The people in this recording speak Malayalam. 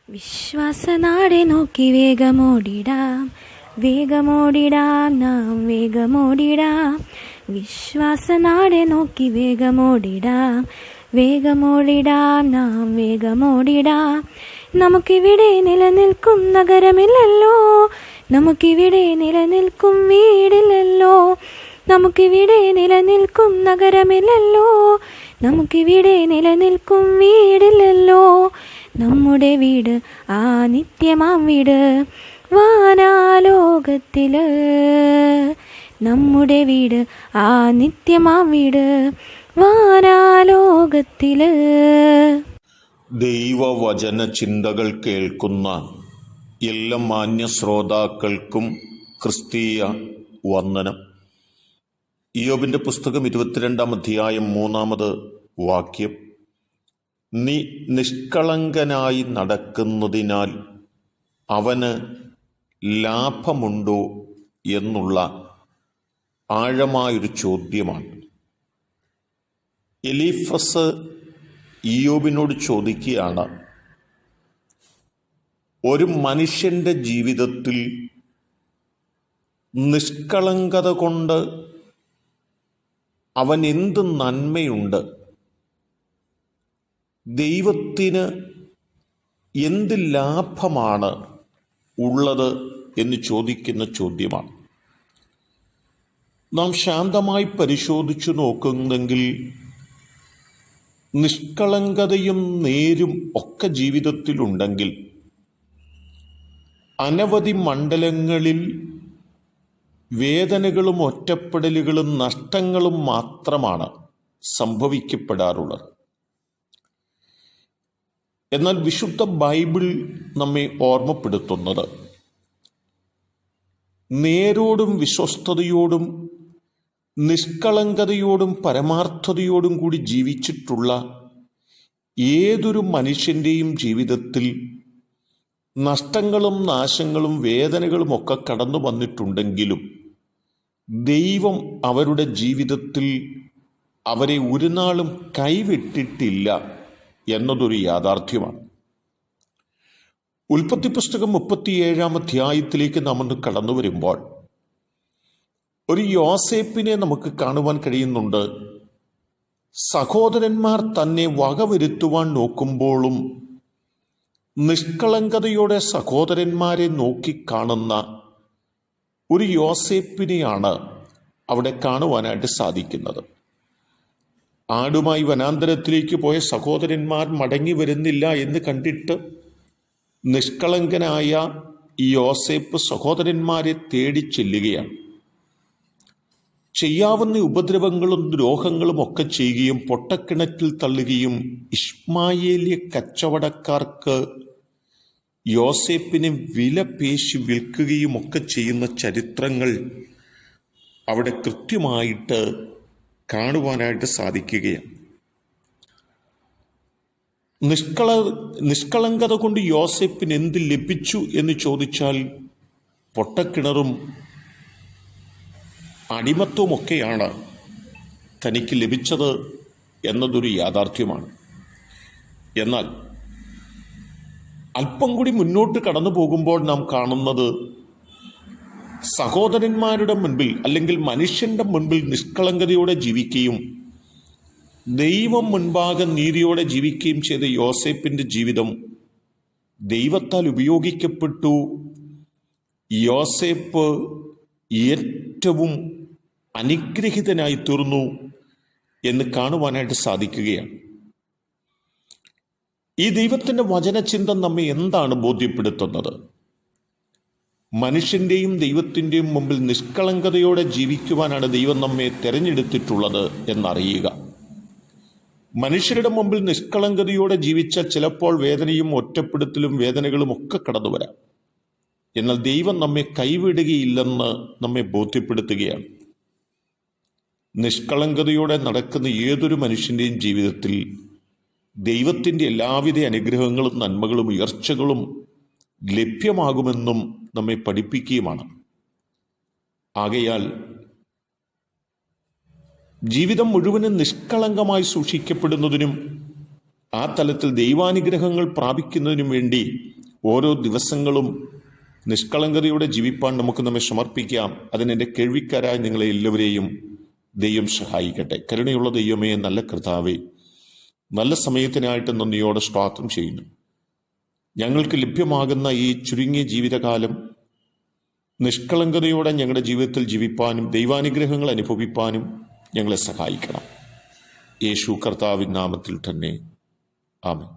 വിശ്വാസനാടെ നോക്കി വേഗമോടിടാം, വേഗമോടിടാം, നാം വേഗമോടിടാം. വിശ്വാസനാടെ നോക്കി വേഗമോടിടാം, വേഗമോടിടാം, നാം വേഗമോടിടാം. നമുക്കിവിടെ നിലനിൽക്കും നഗരമില്ലല്ലോ, നമുക്കിവിടെ നിലനിൽക്കും വീടില്ലല്ലോ. നമുക്കിവിടെ നിലനിൽക്കും നഗരമില്ലല്ലോ, നമുക്കിവിടെ നിലനിൽക്കും വീടില്ലല്ലോ. നമ്മുടെ വീട് ആ നിത്യമാം വീട് വാനാലോകത്തില്. നമ്മുടെ വീട് ആ നിത്യമാം വീട് വാനാലോകത്തില്. ദൈവവചന ചിന്തകൾ കേൾക്കുന്ന എല്ലാ മാന്യ ശ്രോതാക്കൾക്കും ക്രിസ്തീയ വന്ദനം. ഇയ്യോബിന്റെ പുസ്തകം 22-ാം അധ്യായം 3-ാമത് വാക്യം. നീ നിഷ്കളങ്കനായി നടക്കുന്നതിനാൽ അവന് ലാഭമുണ്ടോ എന്നുള്ള ആഴമായൊരു ചോദ്യമാണ്. എലീഫസ് ഇയ്യോബിനോട് ചോദിക്കുകയാണ്, ഒരു മനുഷ്യന്റെ ജീവിതത്തിൽ നിഷ്കളങ്കത കൊണ്ട് അവൻ എന്ത് നന്മയുണ്ട്, ദൈവത്തിന് എന്ത് ലാഭമാണ് ഉള്ളത് എന്ന് ചോദിക്കുന്ന ചോദ്യമാണ്. നാം ശാന്തമായി പരിശോധിച്ചു നോക്കുന്നെങ്കിൽ നിഷ്കളങ്കതയും നേരും ഒക്കെ ജീവിതത്തിലുണ്ടെങ്കിൽ അനവധി മണ്ഡലങ്ങളിൽ വേദനകളും ഒറ്റപ്പെടലുകളും നഷ്ടങ്ങളും മാത്രമാണ് സംഭവിക്കപ്പെടാറുള്ളത്. എന്നാൽ വിശുദ്ധ ബൈബിൾ നമ്മെ ഓർമ്മപ്പെടുത്തുന്നത് നേരോടും വിശ്വസ്തയോടും നിഷ്കളങ്കതയോടും പരമാർത്ഥതയോടും കൂടി ജീവിച്ചിട്ടുള്ള ഏതൊരു മനുഷ്യൻ്റെയും ജീവിതത്തിൽ നഷ്ടങ്ങളും നാശങ്ങളും വേദനകളും ഒക്കെ കടന്നു വന്നിട്ടുണ്ടെങ്കിലും ദൈവം അവരുടെ ജീവിതത്തിൽ അവരെ ഒരു നാളും കൈവിട്ടിട്ടില്ല എന്നതൊരു യാഥാർത്ഥ്യമാണ്. ഉൽപ്പത്തി പുസ്തകം 37-ാം അധ്യായത്തിലേക്ക് നാം ഒന്ന് കടന്നു വരുമ്പോൾ ഒരു യോസേപ്പിനെ നമുക്ക് കാണുവാൻ കഴിയുന്നുണ്ട്. സഹോദരന്മാർ തന്നെ വകവരുത്തുവാൻ നോക്കുമ്പോഴും നിഷ്കളങ്കതയോടെ സഹോദരന്മാരെ നോക്കിക്കാണുന്ന ഒരു യോസേപ്പിനെയാണ് അവിടെ കാണുവാനായിട്ട് സാധിക്കുന്നത്. ആടുമായി വനാന്തരത്തിലേക്ക് പോയ സഹോദരന്മാർ മടങ്ങി വരുന്നില്ല എന്ന് കണ്ടിട്ട് നിഷ്കളങ്കനായ ഈ യോസേപ്പ് സഹോദരന്മാരെ തേടി ചെല്ലുകയാണ്. ചെയ്യാവുന്ന ഉപദ്രവങ്ങളും ദ്രോഹങ്ങളും ഒക്കെ ചെയ്യുകയും പൊട്ടക്കിണറ്റിൽ തള്ളുകയും ഇശ്മായേലിയ കച്ചവടക്കാർക്ക് യോസേപ്പിനെ വില പേശി വിൽക്കുകയും ഒക്കെ ചെയ്യുന്ന ചരിത്രങ്ങൾ അവിടെ കൃത്യമായിട്ട് കാണുവാനായിട്ട് സാധിക്കുകയാണ്. നിഷ്കളങ്കത കൊണ്ട് യോസേപ്പിന് എന്ത് ലഭിച്ചു എന്ന് ചോദിച്ചാൽ പൊട്ടക്കിണറും അടിമത്വമൊക്കെയാണ് തനിക്ക് ലഭിച്ചത് എന്നതൊരു യാഥാർത്ഥ്യമാണ്. എന്നാൽ അല്പം കൂടി മുന്നോട്ട് കടന്നു പോകുമ്പോൾ നാം കാണുന്നത് സഹോദരന്മാരുടെ മുൻപിൽ അല്ലെങ്കിൽ മനുഷ്യന്റെ മുൻപിൽ നിഷ്കളങ്കതയോടെ ജീവിക്കുകയും ദൈവം മുൻപാകെ നീതിയോടെ ജീവിക്കുകയും ചെയ്ത യോസേപ്പിന്റെ ജീവിതം ദൈവത്താൽ ഉപയോഗിക്കപ്പെട്ടു. യോസേപ്പ് ഏറ്റവും അനുഗ്രഹീതനായി തീർന്നു എന്ന് കാണുവാനായിട്ട് സാധിക്കുകയാണ്. ഈ ദൈവത്തിൻ്റെ വചനചിന്ത നമ്മെ എന്താണ് ബോധ്യപ്പെടുത്തുന്നത്? മനുഷ്യൻ്റെയും ദൈവത്തിൻ്റെയും മുമ്പിൽ നിഷ്കളങ്കതയോടെ ജീവിക്കുവാനാണ് ദൈവം നമ്മെ തിരഞ്ഞെടുത്തിട്ടുള്ളത് എന്നറിയുക. മനുഷ്യരുടെ മുമ്പിൽ നിഷ്കളങ്കതയോടെ ജീവിച്ചാൽ ചിലപ്പോൾ വേദനയും ഒറ്റപ്പെടുത്തലും വേദനകളും ഒക്കെ കടന്നു വരാം. എന്നാൽ ദൈവം നമ്മെ കൈവിടുകയില്ലെന്ന് നമ്മെ ബോധ്യപ്പെടുത്തുകയാണ്. നിഷ്കളങ്കതയോടെ നടക്കുന്ന ഏതൊരു മനുഷ്യൻ്റെയും ജീവിതത്തിൽ ദൈവത്തിൻ്റെ എല്ലാവിധ അനുഗ്രഹങ്ങളും നന്മകളും ഉയർച്ചകളും ലഭ്യമാകുമെന്നും നമ്മെ പഠിപ്പിക്കുകയുമാണ്. ആകയാൽ ജീവിതം മുഴുവനും നിഷ്കളങ്കമായി സൂക്ഷിക്കപ്പെടുന്നതിനും ആ തലത്തിൽ ദൈവാനുഗ്രഹങ്ങൾ പ്രാപിക്കുന്നതിനും വേണ്ടി ഓരോ ദിവസങ്ങളും നിഷ്കളങ്കതയോടെ ജീവിപ്പാൻ നമുക്ക് നമ്മെ സമർപ്പിക്കാം. അതിനെൻ്റെ കേൾവിക്കാരായ നിങ്ങളെ എല്ലാവരെയും ദൈവം സഹായിക്കട്ടെ. കരുണയുള്ള ദൈവമേ, നല്ല കർത്താവേ, നല്ല സമയത്തിനായിട്ട് നന്ദിയോടെ സ്തോത്രം ചെയ്യുന്നു. ഞങ്ങൾക്ക് ലഭ്യമാകുന്ന ഈ ചുരുങ്ങിയ ജീവിതകാലം നിഷ്കളങ്കതയോടെ ഞങ്ങളുടെ ജീവിതത്തിൽ ജീവിപ്പാനും ദൈവാനുഗ്രഹങ്ങൾ അനുഭവിപ്പാനും ഞങ്ങളെ സഹായിക്കണം. യേശു കർത്താവിൻ നാമത്തിൽ തന്നെ ആമേൻ.